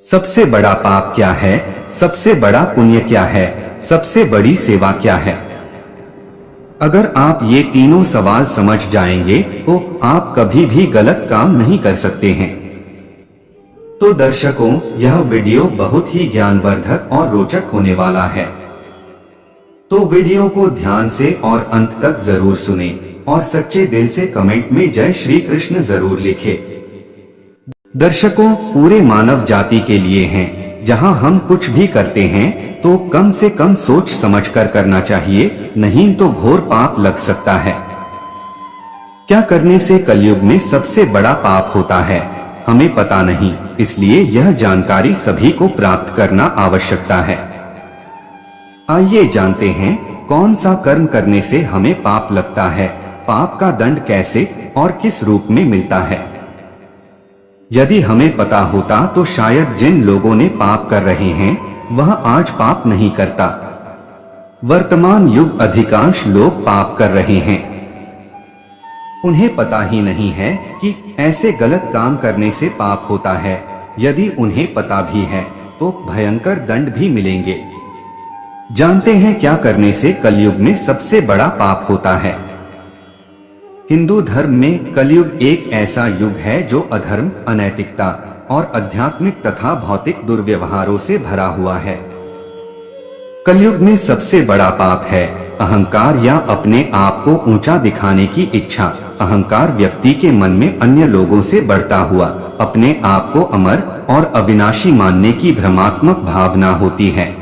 सबसे बड़ा पाप क्या है, सबसे बड़ा पुण्य क्या है, सबसे बड़ी सेवा क्या है? अगर आप ये तीनों सवाल समझ जाएंगे तो आप कभी भी गलत काम नहीं कर सकते हैं। तो दर्शकों, यह वीडियो बहुत ही ज्ञानवर्धक और रोचक होने वाला है, तो वीडियो को ध्यान से और अंत तक जरूर सुनें और सच्चे दिल से कमेंट में जय श्री कृष्ण जरूर लिखें। दर्शकों, पूरे मानव जाति के लिए हैं, जहां हम कुछ भी करते हैं तो कम से कम सोच समझकर करना चाहिए, नहीं तो घोर पाप लग सकता है। क्या करने से कलयुग में सबसे बड़ा पाप होता है, हमें पता नहीं, इसलिए यह जानकारी सभी को प्राप्त करना आवश्यकता है। आइए जानते हैं कौन सा कर्म करने से हमें पाप लगता है, पाप का दंड कैसे और किस रूप में मिलता है। यदि हमें पता होता तो शायद जिन लोगों ने पाप कर रहे हैं वह आज पाप नहीं करता। वर्तमान युग अधिकांश लोग पाप कर रहे हैं, उन्हें पता ही नहीं है कि ऐसे गलत काम करने से पाप होता है। यदि उन्हें पता भी है तो भयंकर दंड भी मिलेंगे। जानते हैं क्या करने से कलयुग में सबसे बड़ा पाप होता है। हिंदू धर्म में कलयुग एक ऐसा युग है जो अधर्म, अनैतिकता और आध्यात्मिक तथा भौतिक दुर्व्यवहारों से भरा हुआ है। कलयुग में सबसे बड़ा पाप है अहंकार या अपने आप को ऊंचा दिखाने की इच्छा। अहंकार व्यक्ति के मन में अन्य लोगों से बढ़ता हुआ अपने आप को अमर और अविनाशी मानने की भ्रमात्मक भावना होती है।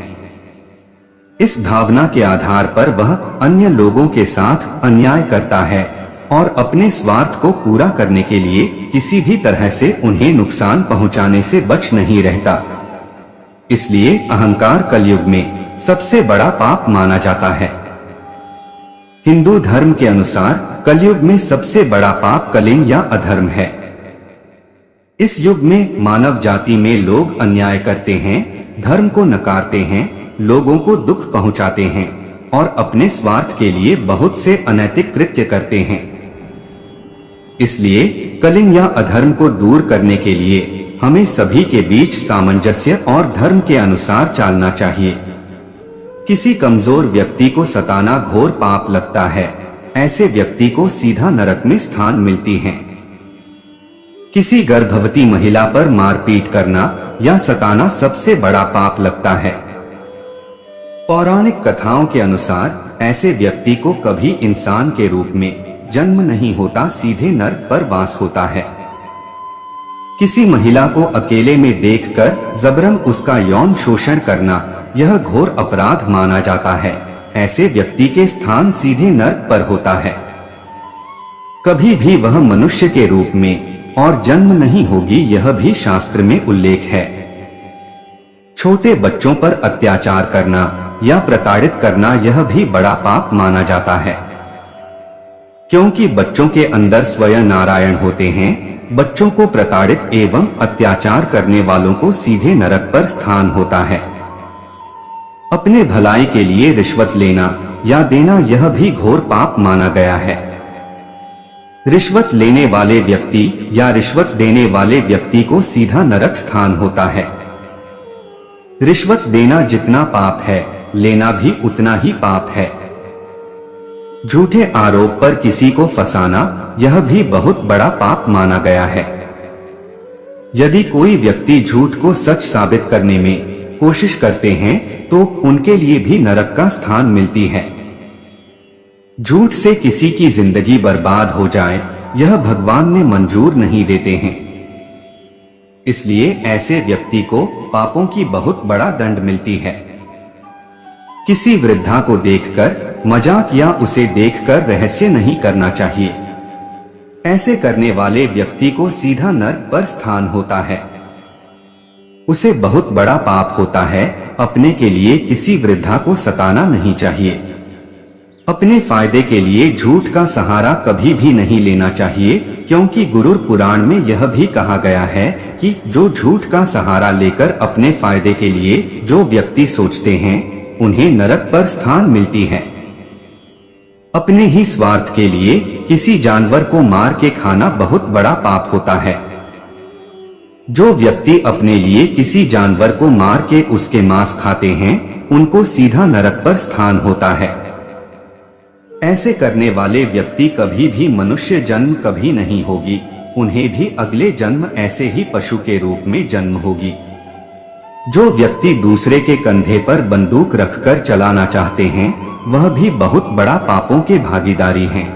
इस भावना के आधार पर वह अन्य लोगों के साथ अन्याय करता है और अपने स्वार्थ को पूरा करने के लिए किसी भी तरह से उन्हें नुकसान पहुंचाने से बच नहीं रहता। इसलिए अहंकार कलयुग में सबसे बड़ा पाप माना जाता है। हिंदू धर्म के अनुसार कलयुग में सबसे बड़ा पाप कलिंग या अधर्म है। इस युग में मानव जाति में लोग अन्याय करते हैं, धर्म को नकारते हैं, लोगों को दुख पहुंचाते हैं और अपने स्वार्थ के लिए बहुत से अनैतिक कृत्य करते हैं। इसलिए कलिंग या अधर्म को दूर करने के लिए हमें सभी के बीच सामंजस्य और धर्म के अनुसार चलना चाहिए। किसी कमजोर व्यक्ति को सताना घोर पाप लगता है, ऐसे व्यक्ति को सीधा नरक में स्थान मिलती है। किसी गर्भवती महिला पर मारपीट करना या सताना सबसे बड़ा पाप लगता है। पौराणिक कथाओं के अनुसार ऐसे व्यक्ति को कभी इंसान के रूप में जन्म नहीं होता, सीधे नरक पर वास होता है। किसी महिला को अकेले में देखकर जबरन उसका यौन शोषण करना यह घोर अपराध माना जाता है। ऐसे व्यक्ति के स्थान सीधे नरक पर होता है। कभी भी वह मनुष्य के रूप में और जन्म नहीं होगी, यह भी शास्त्र में उल्लेख है। छोटे बच्चों पर अत्याचार करना या प्रताड़ित करना यह भी बड़ा पाप माना जाता है, क्योंकि बच्चों के अंदर स्वयं नारायण होते हैं। बच्चों को प्रताड़ित एवं अत्याचार करने वालों को सीधे नरक पर स्थान होता है। अपने भलाई के लिए रिश्वत लेना या देना यह भी घोर पाप माना गया है। रिश्वत लेने वाले व्यक्ति या रिश्वत देने वाले व्यक्ति को सीधा नरक स्थान होता है। रिश्वत देना जितना पाप है, लेना भी उतना ही पाप है। झूठे आरोप पर किसी को फंसाना यह भी बहुत बड़ा पाप माना गया है। यदि कोई व्यक्ति झूठ को सच साबित करने में कोशिश करते हैं तो उनके लिए भी नरक का स्थान मिलती है। झूठ से किसी की जिंदगी बर्बाद हो जाए यह भगवान ने मंजूर नहीं देते हैं। इसलिए ऐसे व्यक्ति को पापों की बहुत बड़ा दंड मिलती है। किसी वृद्धा को देखकर मजाक या उसे देखकर रहस्य नहीं करना चाहिए। ऐसे करने वाले व्यक्ति को सीधा नरक पर स्थान होता है। उसे बहुत बड़ा पाप होता है। अपने के लिए किसी वृद्धा को सताना नहीं चाहिए। अपने फायदे के लिए झूठ का सहारा कभी भी नहीं लेना चाहिए, क्योंकि गुरुर पुराण में यह भी कहा गया है कि जो झूठ का सहारा लेकर अपने फायदे के लिए जो व्यक्ति सोचते हैं उन्हें नरक पर स्थान मिलती है। अपने ही स्वार्थ के लिए किसी जानवर को मार के खाना बहुत बड़ा पाप होता है। जो व्यक्ति अपने लिए किसी जानवर को मार के उसके मांस खाते हैं, उनको सीधा नरक पर स्थान होता है। ऐसे करने वाले व्यक्ति कभी भी मनुष्य जन्म कभी नहीं होगी, उन्हें भी अगले जन्म ऐसे ही पशु के रूप में जन्म होगी। जो व्यक्ति दूसरे के कंधे पर बंदूक रखकर चलाना चाहते हैं, वह भी बहुत बड़ा पापों के भागीदारी हैं।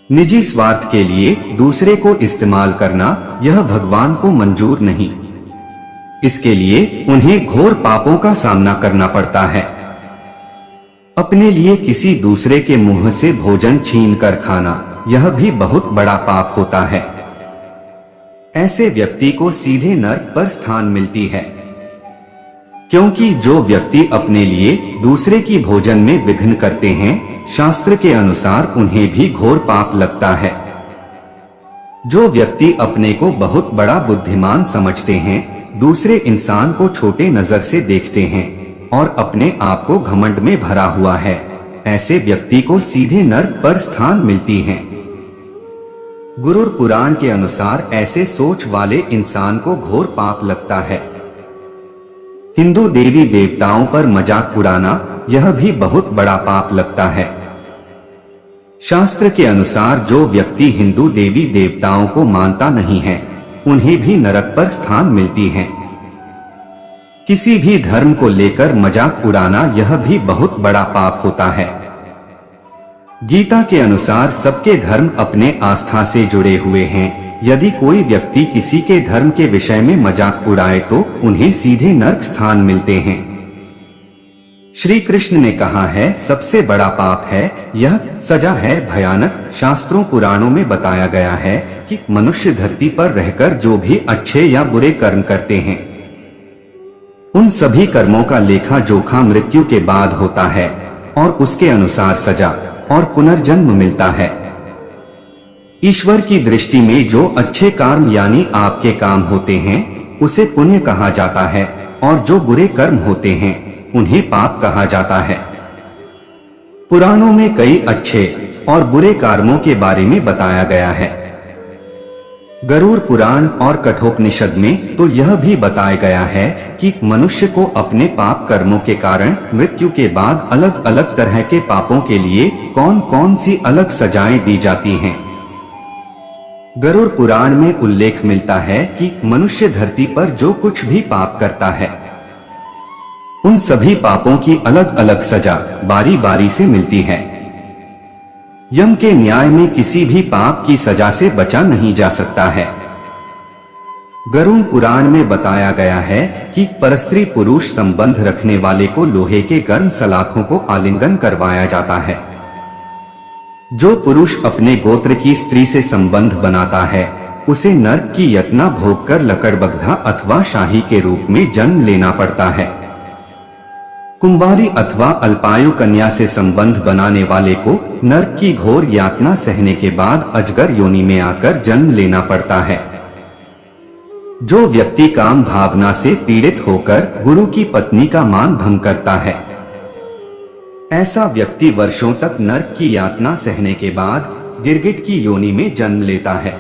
निजी स्वार्थ के लिए दूसरे को इस्तेमाल करना, यह भगवान को मंजूर नहीं। इसके लिए उन्हें घोर पापों का सामना करना पड़ता है। अपने लिए किसी दूसरे के मुंह से भोजन छीन कर खाना, यह भी बहुत बड़ा पाप होता है। ऐसे व्यक्ति को सीधे नरक पर स्थान मिलती है, क्योंकि जो व्यक्ति अपने लिए दूसरे की भोजन में विघ्न करते हैं, शास्त्र के अनुसार उन्हें भी घोर पाप लगता है। जो व्यक्ति अपने को बहुत बड़ा बुद्धिमान समझते हैं, दूसरे इंसान को छोटे नजर से देखते हैं और अपने आप को घमंड में भरा हुआ है, ऐसे व्यक्ति को सीधे नरक पर स्थान मिलती है। गुरु पुराण के अनुसार ऐसे सोच वाले इंसान को घोर पाप लगता है। हिंदू देवी देवताओं पर मजाक उड़ाना, यह भी बहुत बड़ा पाप लगता है। शास्त्र के अनुसार जो व्यक्ति हिंदू देवी देवताओं को मानता नहीं है, उन्हें भी नरक पर स्थान मिलती है। किसी भी धर्म को लेकर मजाक उड़ाना, यह भी बहुत बड़ा पाप होता है। गीता के अनुसार सबके धर्म अपने आस्था से जुड़े हुए हैं। यदि कोई व्यक्ति किसी के धर्म के विषय में मजाक उड़ाए तो उन्हें सीधे नरक स्थान मिलते हैं। श्री कृष्ण ने कहा है, सबसे बड़ा पाप है, यह सजा है भयानक। शास्त्रों पुराणों में बताया गया है कि मनुष्य धरती पर रहकर जो भी अच्छे या बुरे कर्म करते हैं, उन सभी कर्मों का लेखा जोखा मृत्यु के बाद होता है और उसके अनुसार सजा और पुनर्जन्म मिलता है। ईश्वर की दृष्टि में जो अच्छे कर्म यानी आपके काम होते हैं, उसे पुण्य कहा जाता है और जो बुरे कर्म होते हैं, उन्हें पाप कहा जाता है। पुराणों में कई अच्छे और बुरे कर्मों के बारे में बताया गया है। गरुड़ पुराण और कठोपनिषद में तो यह भी बताया गया है कि मनुष्य को अपने पाप कर्मों के कारण मृत्यु के बाद अलग अलग तरह के पापों के लिए कौन कौन सी अलग सजाएं दी जाती हैं। गरुड़ पुराण में उल्लेख मिलता है कि मनुष्य धरती पर जो कुछ भी पाप करता है, उन सभी पापों की अलग अलग सजा बारी बारी से मिलती है। यम के न्याय में किसी भी पाप की सजा से बचा नहीं जा सकता है। गरुड़ पुराण में बताया गया है कि परस्त्री पुरुष संबंध रखने वाले को लोहे के गर्म सलाखों को आलिंगन करवाया जाता है। जो पुरुष अपने गोत्र की स्त्री से संबंध बनाता है, उसे नरक की यातना भोगकर लकड़बग्घा अथवा शाही के रूप में जन्म लेना पड़ता है। कुंवारी अथवा अल्पायु कन्या से संबंध बनाने वाले को नरक की घोर यातना सहने के बाद अजगर योनि में आकर जन्म लेना पड़ता है। जो व्यक्ति काम भावना से पीड़ित होकर गुरु की पत्नी का मान भंग करता है, ऐसा व्यक्ति वर्षों तक नरक की यातना सहने के बाद गिरगिट की योनि में जन्म लेता है।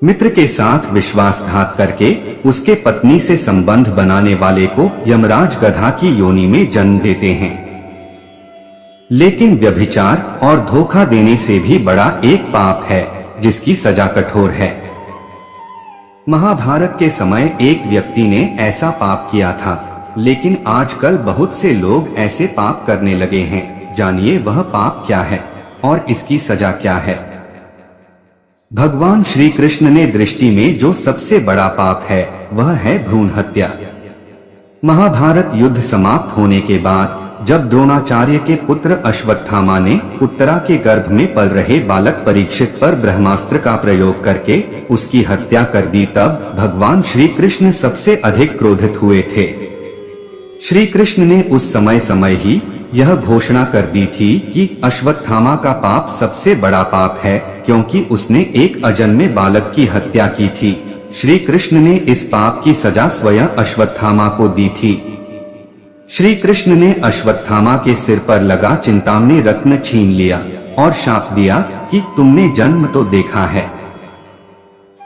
मित्र के साथ विश्वासघात करके उसके पत्नी से संबंध बनाने वाले को यमराज गधा की योनि में जन्म देते हैं। लेकिन व्यभिचार और धोखा देने से भी बड़ा एक पाप है, जिसकी सजा कठोर है। महाभारत के समय एक व्यक्ति ने ऐसा पाप किया था, लेकिन आजकल बहुत से लोग ऐसे पाप करने लगे हैं। जानिए वह पाप क्या है और इसकी सजा क्या है। भगवान श्री कृष्ण ने दृष्टि में जो सबसे बड़ा पाप है, वह है भ्रूण हत्या। महाभारत युद्ध समाप्त होने के बाद जब द्रोणाचार्य के पुत्र अश्वत्थामा ने उत्तरा के गर्भ में पल रहे बालक परीक्षित पर ब्रह्मास्त्र का प्रयोग करके उसकी हत्या कर दी, तब भगवान श्री कृष्ण सबसे अधिक क्रोधित हुए थे। श्री कृष्ण ने उस समय ही यह घोषणा कर दी थी कि अश्वत्थामा का पाप सबसे बड़ा पाप है, क्योंकि उसने एक अजन्मे बालक की हत्या की थी। श्री कृष्ण ने इस पाप की सजा स्वयं अश्वत्थामा को दी थी। श्री कृष्ण ने अश्वत्थामा के सिर पर लगा चिंतामणि रत्न छीन लिया और शाप दिया कि तुमने जन्म तो देखा है,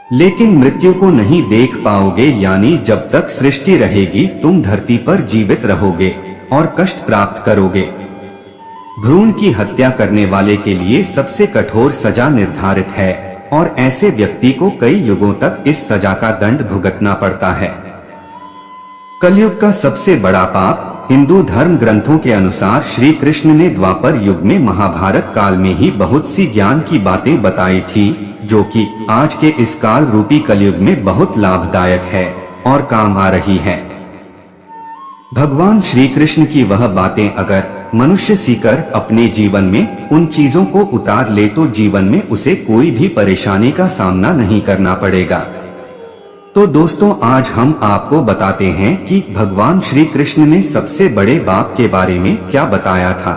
लेकिन मृत्यु को नहीं देख पाओगे, यानी जब तक सृष्टि रहेगी तुम धरती पर जीवित रहोगे और कष्ट प्राप्त करोगे। भ्रूण की हत्या करने वाले के लिए सबसे कठोर सजा निर्धारित है और ऐसे व्यक्ति को कई युगों तक इस सजा का दंड भुगतना पड़ता है। कलयुग का सबसे बड़ा पाप, हिंदू धर्म ग्रंथों के अनुसार श्री कृष्ण ने द्वापर युग में महाभारत काल में ही बहुत सी ज्ञान की बातें बताई थी, जो कि आज के इस काल रूपी कलयुग में बहुत लाभदायक है और काम आ रही है। भगवान श्री कृष्ण की वह बातें अगर मनुष्य सीकर अपने जीवन में उन चीजों को उतार ले तो जीवन में उसे कोई भी परेशानी का सामना नहीं करना पड़ेगा। तो दोस्तों, आज हम आपको बताते हैं कि भगवान श्री कृष्ण ने सबसे बड़े पाप के बारे में क्या बताया था।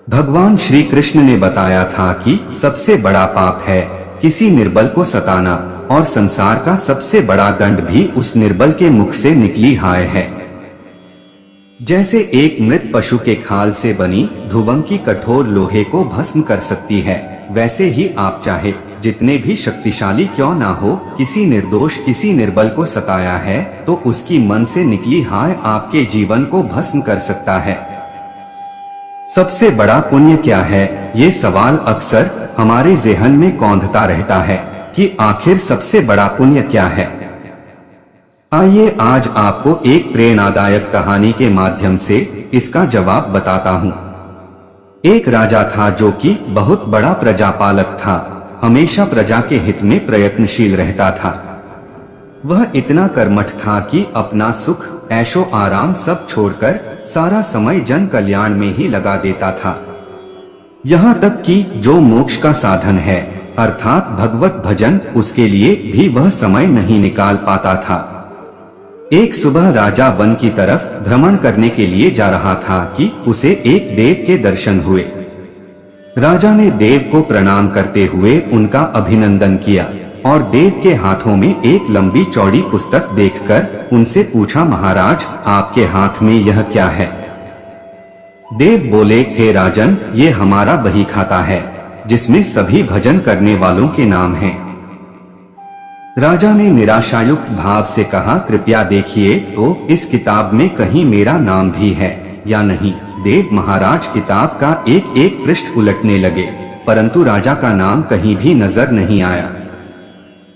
भगवान श्री कृष्ण ने बताया था कि सबसे बड़ा पाप है किसी निर्बल को सताना और संसार का सबसे बड़ा दंड भी उस निर्बल के मुख से निकली हाय है। जैसे एक मृत पशु के खाल से बनी ध्रुवंकी कठोर लोहे को भस्म कर सकती है, वैसे ही आप चाहे जितने भी शक्तिशाली क्यों ना हो, किसी निर्दोष किसी निर्बल को सताया है तो उसकी मन से निकली हाय आपके जीवन को भस्म कर सकता है। सबसे बड़ा पुण्य क्या है, ये सवाल अक्सर हमारे ज़हन में कौंधता रहता है कि आखिर सबसे बड़ा पुण्य क्या है। आइए आज आपको एक प्रेरणादायक कहानी के माध्यम से इसका जवाब बताता हूँ। एक राजा था जो कि बहुत बड़ा प्रजापालक था, हमेशा प्रजा के हित में प्रयत्नशील रहता था। वह इतना कर्मठ था कि अपना सुख ऐशो आराम सब छोड़कर सारा समय जन कल्याण में ही लगा देता था। यहाँ तक कि जो मोक्ष का साधन है अर्थात भगवत भजन, उसके लिए भी वह समय नहीं निकाल पाता था। एक सुबह राजा वन की तरफ भ्रमण करने के लिए जा रहा था कि उसे एक देव के दर्शन हुए। राजा ने देव को प्रणाम करते हुए उनका अभिनंदन किया और देव के हाथों में एक लंबी चौड़ी पुस्तक देखकर उनसे पूछा, महाराज आपके हाथ में यह क्या है? देव बोले, हे राजन, ये हमारा बही खाता है जिसमें सभी भजन करने वालों के नाम हैं। राजा ने निराशायुक्त भाव से कहा, कृपया देखिए तो इस किताब में कहीं मेरा नाम भी है या नहीं। देव महाराज किताब का एक एक पृष्ठ उलटने लगे, परंतु राजा का नाम कहीं भी नजर नहीं आया।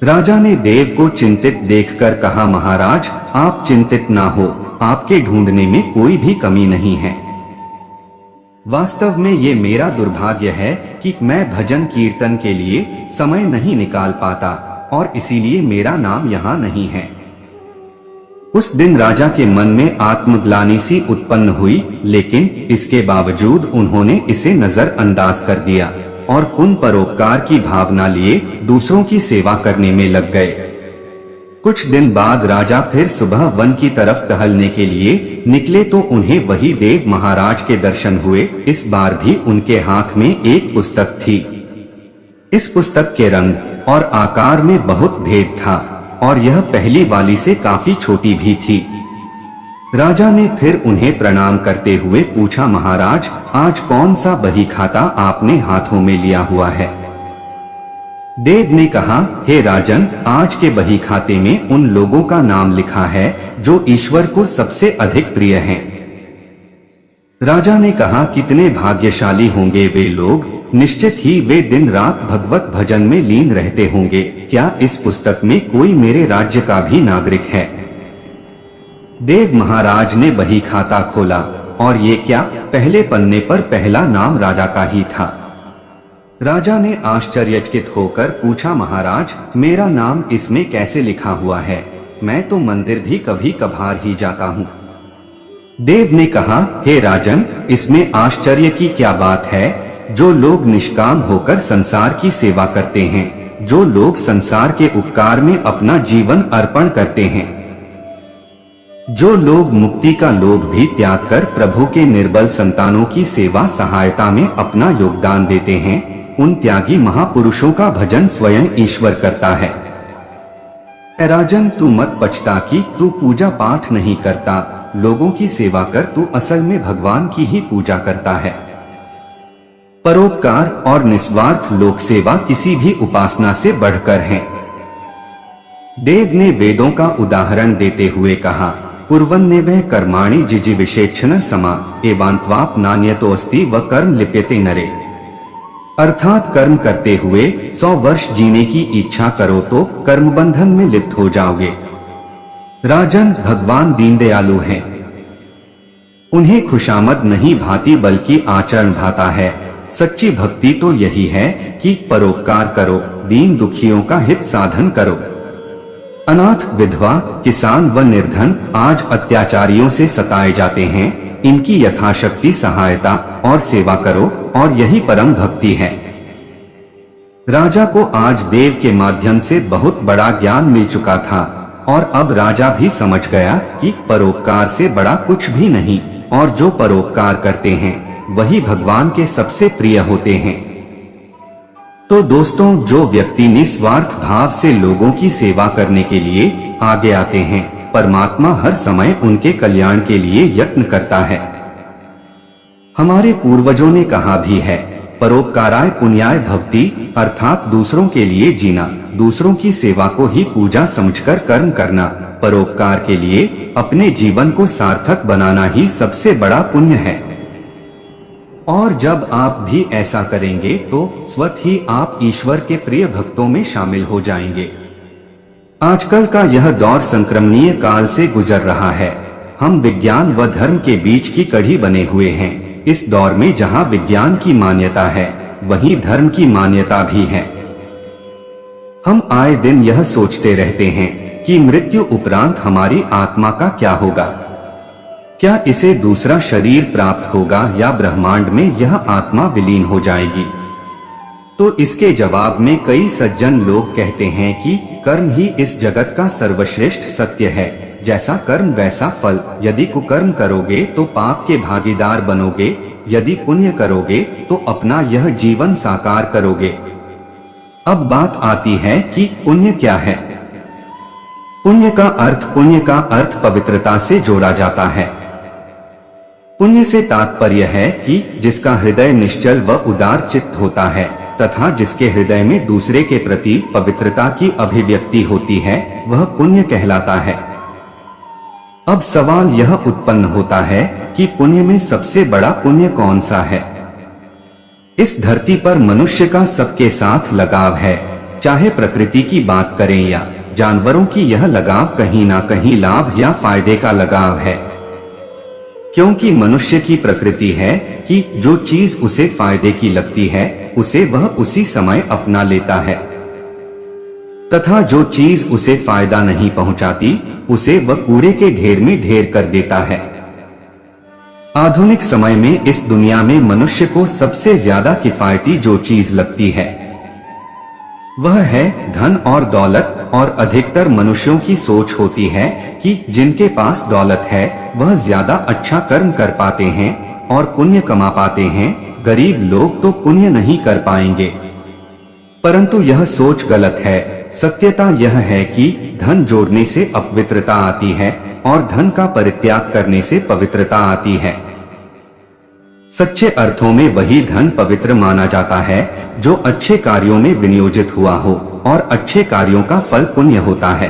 राजा ने देव को चिंतित देखकर कहा, महाराज आप चिंतित ना हो, आपके ढूंढने में कोई भी कमी नहीं है। वास्तव में ये मेरा दुर्भाग्य है कि मैं भजन कीर्तन के लिए समय नहीं निकाल पाता और इसीलिए मेरा नाम यहाँ नहीं है। उस दिन राजा के मन में आत्मग्लानि सी उत्पन्न हुई, लेकिन इसके बावजूद उन्होंने इसे नजरअंदाज कर दिया और पुण्य परोपकार की भावना लिए दूसरों की सेवा करने में लग गए। कुछ दिन बाद राजा फिर सुबह वन की तरफ टहलने के लिए निकले तो उन्हें वही देव महाराज के दर्शन हुए। इस बार भी उनके हाथ में एक पुस्तक थी। इस पुस्तक के रंग और आकार में बहुत भेद था और यह पहली वाली से काफी छोटी भी थी। राजा ने फिर उन्हें प्रणाम करते हुए पूछा, महाराज आज कौन सा बही खाता आपने हाथों में लिया हुआ है? देव ने कहा, हे राजन, आज के बही खाते में उन लोगों का नाम लिखा है जो ईश्वर को सबसे अधिक प्रिय हैं। राजा ने कहा, कितने भाग्यशाली होंगे वे लोग, निश्चित ही वे दिन रात भगवत भजन में लीन रहते होंगे। क्या इस पुस्तक में कोई मेरे राज्य का भी नागरिक है? देव महाराज ने बही खाता खोला और ये क्या, पहले पन्ने पर पहला नाम राजा का ही था। राजा ने आश्चर्यचकित होकर पूछा, महाराज मेरा नाम इसमें कैसे लिखा हुआ है? मैं तो मंदिर भी कभी कभार ही जाता हूँ। देव ने कहा, हे राजन, इसमें आश्चर्य की क्या बात है? जो लोग निष्काम होकर संसार की सेवा करते हैं, जो लोग संसार के उपकार में अपना जीवन अर्पण करते हैं, जो लोग मुक्ति का लोभ भी त्याग कर प्रभु के निर्बल संतानों की सेवा सहायता में अपना योगदान देते हैं, उन त्यागी महापुरुषों का भजन स्वयं ईश्वर करता है। राजन, तू मत पछता कि तू पूजा पाठ नहीं करता, लोगों की सेवा कर, तू असल में भगवान की ही पूजा करता है। परोपकार और निस्वार्थ लोक सेवा किसी भी उपासना से बढ़कर है। देव ने वेदों का उदाहरण देते हुए कहा, कुर्वन् ने वह कर्माणि जिजीविषेक्षण समा एवान्त्वाप नान्यतोऽस्ति व कर्म लिप्यते नरे। अर्थात कर्म करते हुए 100 वर्ष जीने की इच्छा करो तो कर्म बंधन में लिप्त हो जाओगे। राजन, भगवान दीनदयालु हैं। उन्हें खुशामद नहीं भाती बल्कि आचरण भाता है। सच्ची भक्ति तो यही है कि परोपकार करो, दीन दुखियों का हित साधन करो। अनाथ, विधवा, किसान व निर्धन आज अत्याचारियों से सताए जाते हैं। इनकी यथाशक्ति सहायता और सेवा करो और यही परम भक्ति है। राजा को आज देव के माध्यम से बहुत बड़ा ज्ञान मिल चुका था और अब राजा भी समझ गया कि परोपकार से बड़ा कुछ भी नहीं और जो परोपकार करते हैं वही भगवान के सबसे प्रिय होते हैं। तो दोस्तों, जो व्यक्ति निस्वार्थ भाव से लोगों की सेवा करने के लिए आगे आते हैं, परमात्मा हर समय उनके कल्याण के लिए यत्न करता है। हमारे पूर्वजों ने कहा भी है, परोपकाराय पुण्याय भवति, अर्थात दूसरों के लिए जीना, दूसरों की सेवा को ही पूजा समझकर कर्म करना, परोपकार के लिए अपने जीवन को सार्थक बनाना ही सबसे बड़ा पुण्य है। और जब आप भी ऐसा करेंगे तो स्वतः ही आप ईश्वर के प्रिय भक्तों में शामिल हो जाएंगे। आजकल का यह दौर संक्रमणीय काल से गुजर रहा है। हम विज्ञान व धर्म के बीच की कड़ी बने हुए हैं। इस दौर में जहां विज्ञान की मान्यता है वहीं धर्म की मान्यता भी है। हम आए दिन यह सोचते रहते हैं कि मृत्यु उपरांत हमारी आत्मा का क्या होगा, क्या इसे दूसरा शरीर प्राप्त होगा या ब्रह्मांड में यह आत्मा विलीन हो जाएगी। तो इसके जवाब में कई सज्जन लोग कहते हैं कि कर्म ही इस जगत का सर्वश्रेष्ठ सत्य है, जैसा कर्म वैसा फल। यदि कुकर्म करोगे तो पाप के भागीदार बनोगे, यदि पुण्य करोगे तो अपना यह जीवन साकार करोगे। अब बात आती है कि पुण्य क्या है। पुण्य का अर्थ पवित्रता से जोड़ा जाता है। पुण्य से तात्पर्य है कि जिसका हृदय निश्चल व उदार चित्त होता है तथा जिसके हृदय में दूसरे के प्रति पवित्रता की अभिव्यक्ति होती है, वह पुण्य कहलाता है। अब सवाल यह उत्पन्न होता है कि पुण्य में सबसे बड़ा पुण्य कौन सा है। इस धरती पर मनुष्य का सबके साथ लगाव है, चाहे प्रकृति की बात करें या जानवरों की। यह लगाव कहीं ना कहीं लाभ या फायदे का लगाव है, क्योंकि मनुष्य की प्रकृति है कि जो चीज उसे फायदे की लगती है उसे वह उसी समय अपना लेता है, तथा जो चीज उसे फायदा नहीं पहुंचाती उसे वह कूड़े के ढेर में ढेर कर देता है। आधुनिक समय में इस दुनिया में मनुष्य को सबसे ज्यादा किफायती जो चीज लगती है वह है धन और दौलत। और अधिकतर मनुष्यों की सोच होती है कि जिनके पास दौलत है वह ज्यादा अच्छा कर्म कर पाते हैं और पुण्य कमा पाते हैं, गरीब लोग तो पुण्य नहीं कर पाएंगे। परंतु यह सोच गलत है। सत्यता यह है कि धन जोड़ने से अपवित्रता आती है और धन का परित्याग करने से पवित्रता आती है। सच्चे अर्थों में वही धन पवित्र माना जाता है जो अच्छे कार्यों में विनियोजित हुआ हो और अच्छे कार्यों का फल पुण्य होता है।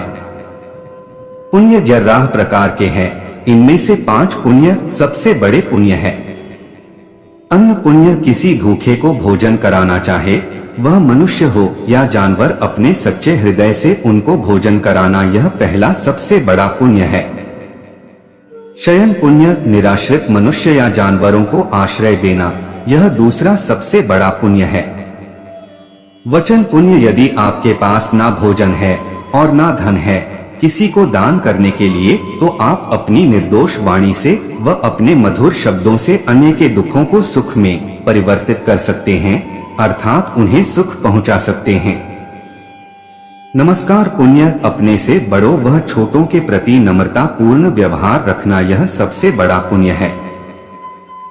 पुण्य 11 प्रकार के हैं, इनमें से 5 पुण्य सबसे बड़े पुण्य है। अन्न पुण्य, किसी भूखे को भोजन कराना चाहे वह मनुष्य हो या जानवर, अपने सच्चे हृदय से उनको भोजन कराना यह पहला सबसे बड़ा पुण्य है। शयन पुण्य, निराश्रित मनुष्य या जानवरों को आश्रय देना यह दूसरा सबसे बड़ा पुण्य है। वचन पुण्य, यदि आपके पास ना भोजन है और ना धन है किसी को दान करने के लिए, तो आप अपनी निर्दोष वाणी से व अपने मधुर शब्दों से अन्य के दुखों को सुख में परिवर्तित कर सकते हैं, अर्थात उन्हें सुख पहुंचा सकते हैं। नमस्कार पुण्य, अपने से बड़ों व छोटों के प्रति नम्रता पूर्ण व्यवहार रखना यह सबसे बड़ा पुण्य है।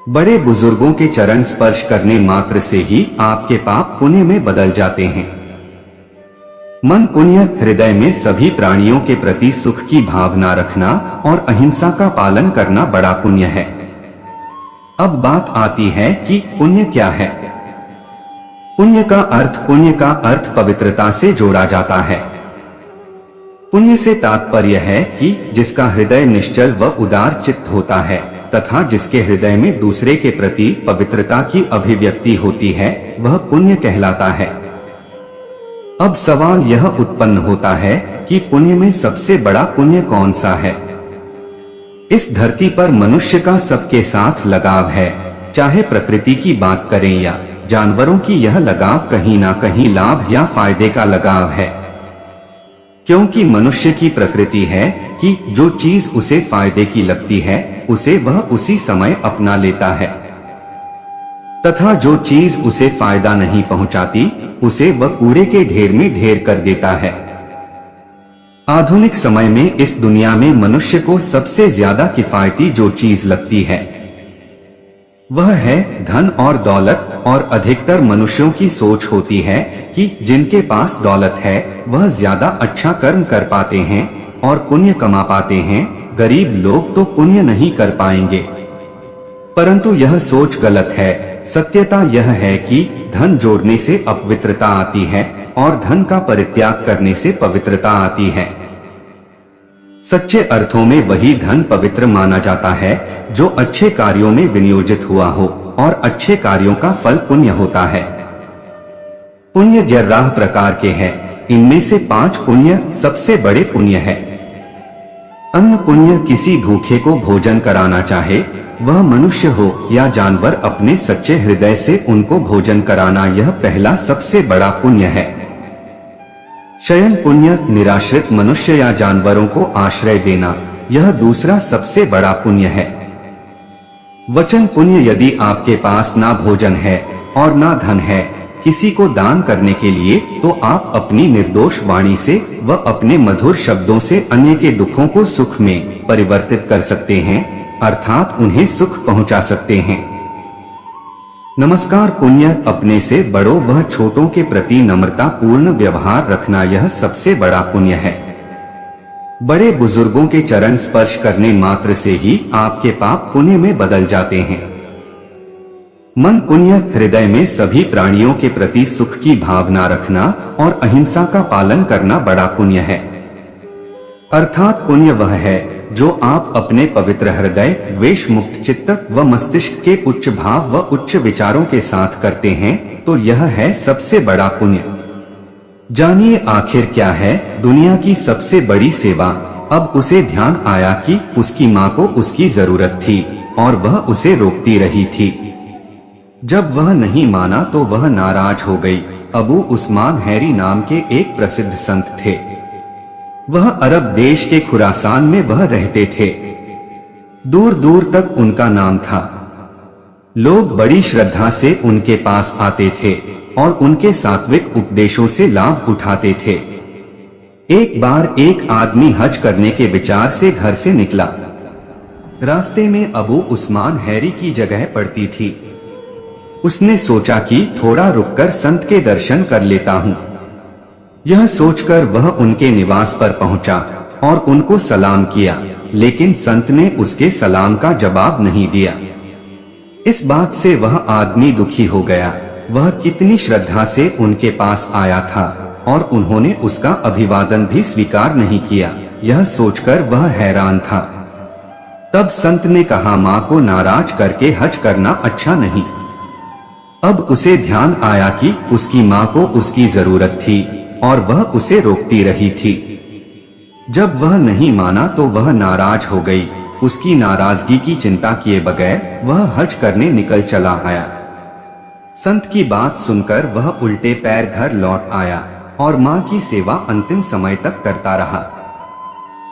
बड़े बुजुर्गों के चरण स्पर्श करने मात्र से ही आपके पाप पुण्य में बदल जाते हैं। मन पुण्य, हृदय में सभी प्राणियों के प्रति सुख की भावना रखना और अहिंसा का पालन करना बड़ा पुण्य है। अब बात आती है कि पुण्य क्या है। पुण्य का अर्थ पवित्रता से जोड़ा जाता है। पुण्य से तात्पर्य है कि जिसका हृदय निश्चल व उदार चित्त होता है तथा जिसके हृदय में दूसरे के प्रति पवित्रता की अभिव्यक्ति होती है, वह पुण्य कहलाता है। अब सवाल यह उत्पन्न होता है कि पुण्य में सबसे बड़ा पुण्य कौन सा है? इस धरती पर मनुष्य का सबके साथ लगाव है, चाहे प्रकृति की बात करें या जानवरों की। यह लगाव कहीं ना कहीं लाभ या फायदे का लगाव है, क्योंकि मनुष्य की प्रकृति है कि जो चीज उसे फायदे की लगती है उसे वह उसी समय अपना लेता है, तथा जो चीज उसे फायदा नहीं पहुंचाती उसे वह कूड़े के ढेर में ढेर कर देता है। आधुनिक समय में इस दुनिया में मनुष्य को सबसे ज्यादा किफायती जो चीज लगती है वह है धन और दौलत, और अधिकतर मनुष्यों की सोच होती है कि जिनके पास दौलत है वह ज्यादा अच्छा कर्म कर पाते हैं और पुण्य कमा पाते हैं, गरीब लोग तो पुण्य नहीं कर पाएंगे। परंतु यह सोच गलत है। सत्यता यह है कि धन जोड़ने से अपवित्रता आती है और धन का परित्याग करने से पवित्रता आती है। सच्चे अर्थों में वही धन पवित्र माना जाता है जो अच्छे कार्यों में विनियोजित हुआ हो, और अच्छे कार्यों का फल पुण्य होता है। पुण्य 11 प्रकार के हैं, इनमें से 5 पुण्य सबसे बड़े पुण्य है। अन्न पुण्य, किसी भूखे को भोजन कराना चाहे वह मनुष्य हो या जानवर, अपने सच्चे हृदय से उनको भोजन कराना, यह पहला सबसे बड़ा पुण्य है। शयन पुण्य, निराश्रित मनुष्य या जानवरों को आश्रय देना, यह दूसरा सबसे बड़ा पुण्य है। वचन पुण्य, यदि आपके पास ना भोजन है और ना धन है किसी को दान करने के लिए, तो आप अपनी निर्दोष वाणी से व अपने मधुर शब्दों से अन्य के दुखों को सुख में परिवर्तित कर सकते हैं, अर्थात उन्हें सुख पहुंचा सकते हैं। नमस्कार पुण्य, अपने से बड़ों व छोटों के प्रति नम्रता पूर्ण व्यवहार रखना, यह सबसे बड़ा पुण्य है। बड़े बुजुर्गों के चरण स्पर्श करने मात्र से ही आपके पाप पुण्य में बदल जाते हैं। मन पुण्य, हृदय में सभी प्राणियों के प्रति सुख की भावना रखना और अहिंसा का पालन करना बड़ा पुण्य है। अर्थात पुण्य वह है जो आप अपने पवित्र हृदय, द्वेष मुक्त चित्त व मस्तिष्क के उच्च भाव व उच्च विचारों के साथ करते हैं, तो यह है सबसे बड़ा पुण्य। जानिए आखिर क्या है दुनिया की सबसे बड़ी सेवा। अब उसे ध्यान आया कि उसकी माँ को उसकी जरूरत थी और वह उसे रोकती रही थी। जब वह नहीं माना तो वह नाराज हो गई। अबू उस्मान हैरी नाम के एक प्रसिद्ध संत थे। वह अरब देश के खुरासान में वह रहते थे। दूर दूर तक उनका नाम था। लोग बड़ी श्रद्धा से उनके पास आते थे और उनके सात्विक उपदेशों से लाभ उठाते थे। एक बार एक आदमी हज करने के विचार से घर से निकला। रास्ते में अबू उस्मान हैरी की जगह पड़ती थी। उसने सोचा कि थोड़ा रुककर संत के दर्शन कर लेता हूँ। यह सोचकर वह उनके निवास पर पहुंचा और उनको सलाम किया, लेकिन संत ने उसके सलाम का जवाब नहीं दिया। इस बात से वह आदमी दुखी हो गया। वह कितनी श्रद्धा से उनके पास आया था और उन्होंने उसका अभिवादन भी स्वीकार नहीं किया, यह सोचकर वह हैरान था। तब संत ने कहा, माँ को नाराज करके हज करना अच्छा नहीं। अब उसे ध्यान आया कि उसकी माँ को उसकी जरूरत थी और वह उसे रोकती रही थी। जब वह नहीं माना तो वह नाराज हो गई। उसकी नाराजगी की चिंता किए बगैर वह हज करने निकल चला आया। संत की बात सुनकर वह उल्टे पैर घर लौट आया और माँ की सेवा अंतिम समय तक करता रहा।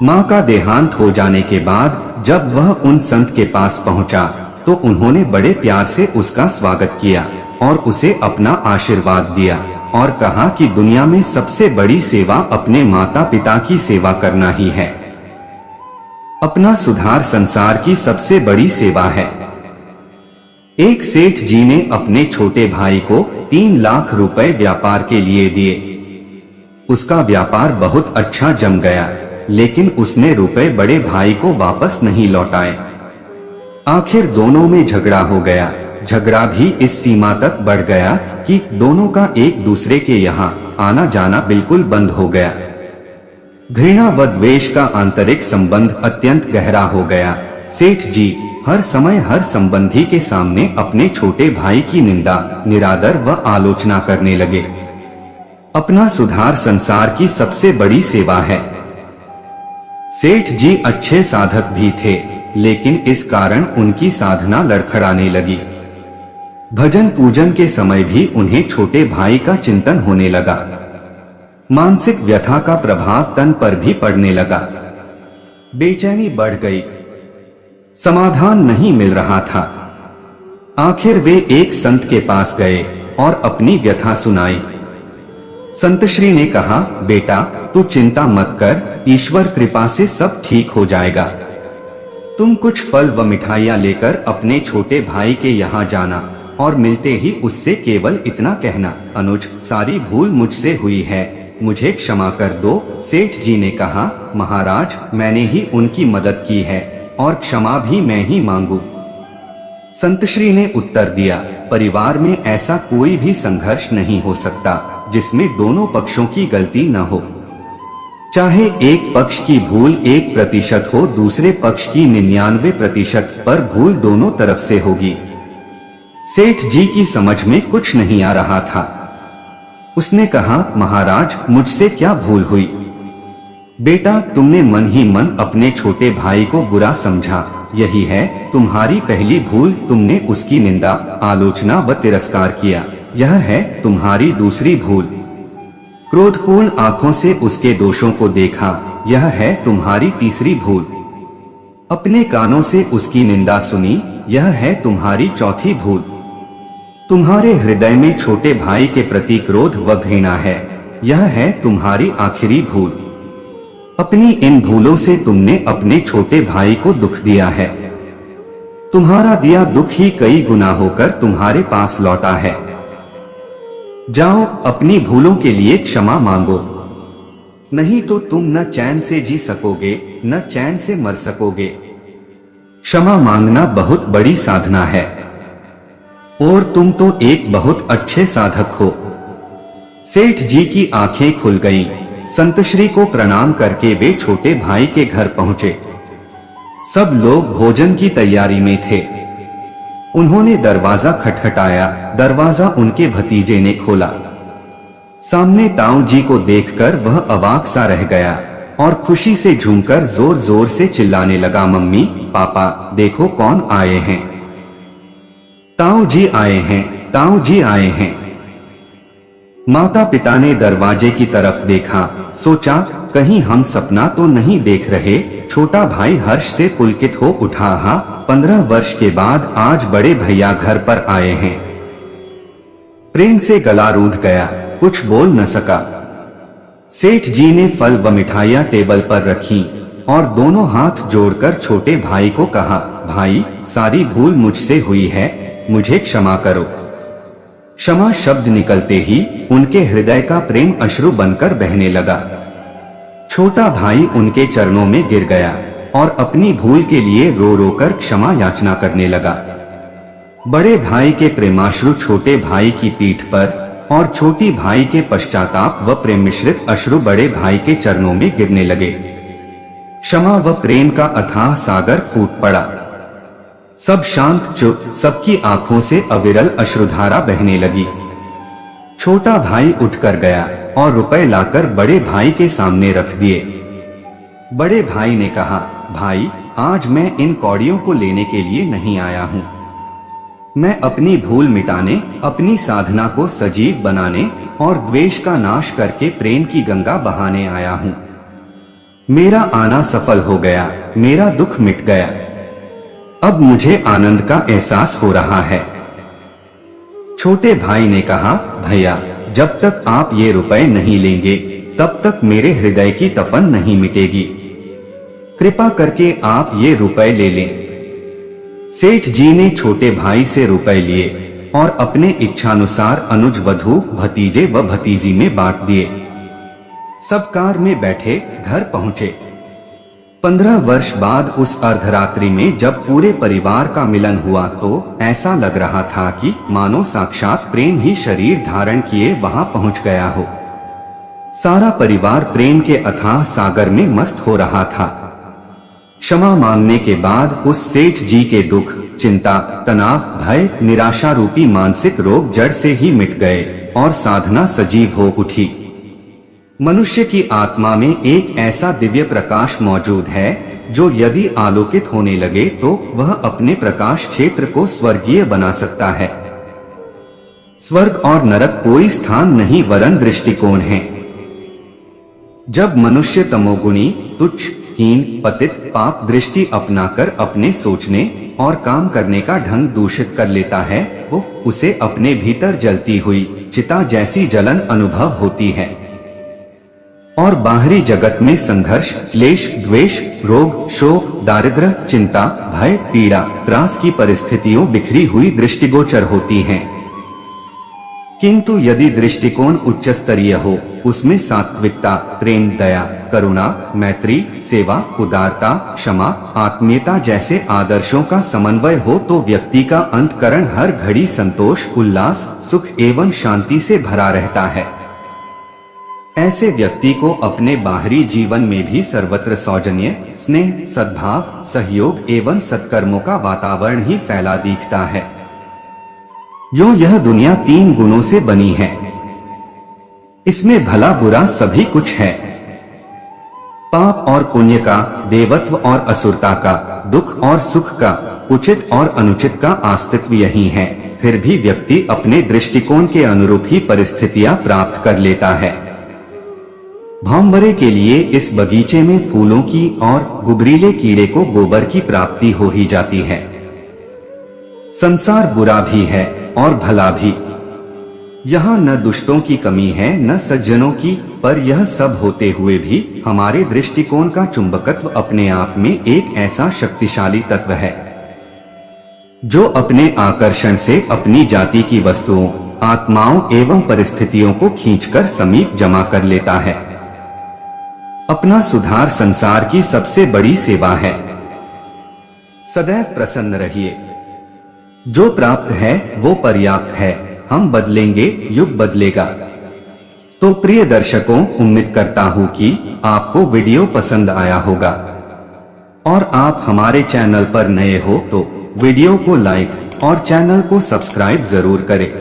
माँ का देहांत हो जाने के बाद जब वह उन संत के पास पहुँचा तो उन्होंने बड़े प्यार से उसका स्वागत किया और उसे अपना आशीर्वाद दिया और कहा कि दुनिया में सबसे बड़ी सेवा अपने माता पिता की सेवा करना ही है। अपना सुधार संसार की सबसे बड़ी सेवा है। एक सेठ जी ने अपने छोटे भाई को 3 लाख रुपए व्यापार के लिए दिए। उसका व्यापार बहुत अच्छा जम गया, लेकिन उसने रुपए बड़े भाई को वापस नहीं लौटाए। आखिर दोनों में झगड़ा हो गया। झगड़ा भी इस सीमा तक बढ़ गया कि दोनों का एक दूसरे के यहाँ आना जाना बिल्कुल बंद हो गया। घृणा व द्वेष का आंतरिक संबंध अत्यंत गहरा हो गया। सेठ जी हर समय हर संबंधी के सामने अपने छोटे भाई की निंदा, निरादर व आलोचना करने लगे। अपना सुधार संसार की सबसे बड़ी सेवा है। सेठ जी अच्छे साधक भी थे, लेकिन इस कारण उनकी साधना लड़खड़ाने लगी। भजन पूजन के समय भी उन्हें छोटे भाई का चिंतन होने लगा। मानसिक व्यथा का प्रभाव तन पर भी पड़ने लगा। बेचैनी बढ़ गई। समाधान नहीं मिल रहा था। आखिर वे एक संत के पास गए और अपनी व्यथा सुनाई। संत श्री ने कहा, बेटा तू चिंता मत कर, ईश्वर कृपा से सब ठीक हो जाएगा। तुम कुछ फल व मिठाइयां लेकर अपने छोटे भाई के यहाँ जाना और मिलते ही उससे केवल इतना कहना, अनुज सारी भूल मुझसे हुई है, मुझे क्षमा कर दो। सेठ जी ने कहा, महाराज मैंने ही उनकी मदद की है और क्षमा भी मैं ही मांगू। संत श्री ने उत्तर दिया, परिवार में ऐसा कोई भी संघर्ष नहीं हो सकता जिसमें दोनों पक्षों की गलती न हो। चाहे एक पक्ष की भूल 1% हो, दूसरे पक्ष की 99% पर भूल दोनों तरफ से होगी। सेठ जी की समझ में कुछ नहीं आ रहा था। उसने कहा, महाराज मुझसे क्या भूल हुई? बेटा तुमने मन ही मन अपने छोटे भाई को बुरा समझा, यही है तुम्हारी पहली भूल। तुमने उसकी निंदा, आलोचना व तिरस्कार किया, यह है तुम्हारी दूसरी भूल। क्रोधपूर्ण आंखों से उसके दोषों को देखा, यह है तुम्हारी तीसरी भूल। अपने कानों से उसकी निंदा सुनी, यह है तुम्हारी चौथी भूल। तुम्हारे हृदय में छोटे भाई के प्रति क्रोध व घृणा है, यह है तुम्हारी आखिरी भूल। अपनी इन भूलों से तुमने अपने छोटे भाई को दुख दिया है। तुम्हारा दिया दुख ही कई गुना होकर तुम्हारे पास लौटा है। जाओ अपनी भूलों के लिए क्षमा मांगो, नहीं तो तुम न चैन से जी सकोगे न चैन से मर सकोगे। क्षमा मांगना बहुत बड़ी साधना है और तुम तो एक बहुत अच्छे साधक हो। सेठ जी की आंखें खुल गईं। संत श्री को प्रणाम करके वे छोटे भाई के घर पहुंचे। सब लोग भोजन की तैयारी में थे। उन्होंने दरवाजा खटखटाया। दरवाजा उनके भतीजे ने खोला। सामने ताऊ जी को देखकर वह अवाक सा रह गया और खुशी से झूमकर जोर जोर से चिल्लाने लगा, मम्मी पापा देखो कौन आए हैं। ताऊ जी आए हैं, ताऊ जी आए हैं। माता पिता ने दरवाजे की तरफ देखा, सोचा कहीं हम सपना तो नहीं देख रहे। छोटा भाई हर्ष से पुलकित हो उठा, 15 वर्ष के बाद आज बड़े भैया घर पर आए हैं। प्रेम से गला रूंध गया, कुछ बोल न सका। सेठ जी ने फल व मिठाइयां टेबल पर रखी और दोनों हाथ जोड़कर छोटे भाई को कहा, भाई सारी भूल मुझसे हुई है, मुझे क्षमा करो। क्षमा शब्द निकलते ही उनके हृदय का प्रेम अश्रु बनकर बहने लगा। छोटा भाई उनके चरणों में गिर गया और अपनी भूल के लिए रो रो कर क्षमा याचना करने लगा। बड़े भाई के प्रेमाश्रु छोटे भाई की पीठ पर और छोटी भाई के पश्चाताप व प्रेम मिश्रित अश्रु बड़े भाई के चरणों में गिरने लगे। क्षमा व प्रेम का अथाह सागर फूट पड़ा। सब शांत चुप, सबकी आंखों से अविरल अश्रुधारा बहने लगी। छोटा भाई उठकर गया और रुपए लाकर बड़े भाई के सामने रख दिए। बड़े भाई ने कहा, भाई आज मैं इन कौड़ियों को लेने के लिए नहीं आया हूँ। मैं अपनी भूल मिटाने, अपनी साधना को सजीव बनाने और द्वेष का नाश करके प्रेम की गंगा बहाने आया हूँ। मेरा आना सफल हो गया, मेरा दुख मिट गया। अब मुझे आनंद का एहसास हो रहा है। छोटे भाई ने कहा, भैया जब तक आप ये रुपए नहीं लेंगे तब तक मेरे हृदय की तपन नहीं मिटेगी। कृपा करके आप ये रुपए ले लें। सेठ जी ने छोटे भाई से रुपए लिए और अपने इच्छानुसार अनुज, वधू, भतीजे व भतीजी में बांट दिए। सब कार में बैठे घर पहुंचे। 15 वर्ष बाद उस अर्धरात्रि में जब पूरे परिवार का मिलन हुआ तो ऐसा लग रहा था कि मानो साक्षात प्रेम ही शरीर धारण किए वहां पहुंच गया हो। सारा परिवार प्रेम के अथाह सागर में मस्त हो रहा था। क्षमा मांगने के बाद उस सेठ जी के दुख, चिंता, तनाव, भय, निराशा रूपी मानसिक रोग जड़ से ही मिट गए और साधना सजीव हो उठी। मनुष्य की आत्मा में एक ऐसा दिव्य प्रकाश मौजूद है जो यदि आलोकित होने लगे तो वह अपने प्रकाश क्षेत्र को स्वर्गीय बना सकता है। स्वर्ग और नरक कोई स्थान नहीं वरन दृष्टिकोण है। जब मनुष्य तमोगुणी, तुच्छ, हीन, पतित, पाप दृष्टि अपनाकर अपने सोचने और काम करने का ढंग दूषित कर लेता है, वो उसे अपने भीतर जलती हुई चिता जैसी जलन अनुभव होती है और बाहरी जगत में संघर्ष, क्लेश, द्वेष, रोग, शोक, दारिद्र्य, चिंता, भय, पीड़ा, त्रास की परिस्थितियों बिखरी हुई दृष्टिगोचर होती हैं। किंतु यदि दृष्टिकोण उच्च स्तरीय हो, उसमें सात्विकता, प्रेम, दया, करुणा, मैत्री, सेवा, उदारता, क्षमा, आत्मीयता जैसे आदर्शों का समन्वय हो तो व्यक्ति का अंतःकरण हर घड़ी संतोष, उल्लास, सुख एवं शांति से भरा रहता है। ऐसे व्यक्ति को अपने बाहरी जीवन में भी सर्वत्र सौजन्य, स्नेह, सद्भाव, सहयोग एवं सत्कर्मों का वातावरण ही फैला दिखता है। यूं यह दुनिया 3 गुणों से बनी है। इसमें भला बुरा सभी कुछ है। पाप और पुण्य का, देवत्व और असुरता का, दुख और सुख का, उचित और अनुचित का अस्तित्व यही है। फिर भी व्यक्ति अपने दृष्टिकोण के अनुरूप ही परिस्थितियां प्राप्त कर लेता है। भौंवरे के लिए इस बगीचे में फूलों की और गुबरीले कीड़े को गोबर की प्राप्ति हो ही जाती है। संसार बुरा भी है और भला भी। यहाँ न दुष्टों की कमी है न सज्जनों की, पर यह सब होते हुए भी हमारे दृष्टिकोण का चुंबकत्व अपने आप में एक ऐसा शक्तिशाली तत्व है जो अपने आकर्षण से अपनी जाति की वस्तुओं, आत्माओं एवं परिस्थितियों को खींचकर समीप जमा कर लेता है। अपना सुधार संसार की सबसे बड़ी सेवा है। सदैव प्रसन्न रहिए। जो प्राप्त है वो पर्याप्त है। हम बदलेंगे, युग बदलेगा। तो प्रिय दर्शकों, उम्मीद करता हूँ कि आपको वीडियो पसंद आया होगा और आप हमारे चैनल पर नए हो तो वीडियो को लाइक और चैनल को सब्सक्राइब जरूर करें।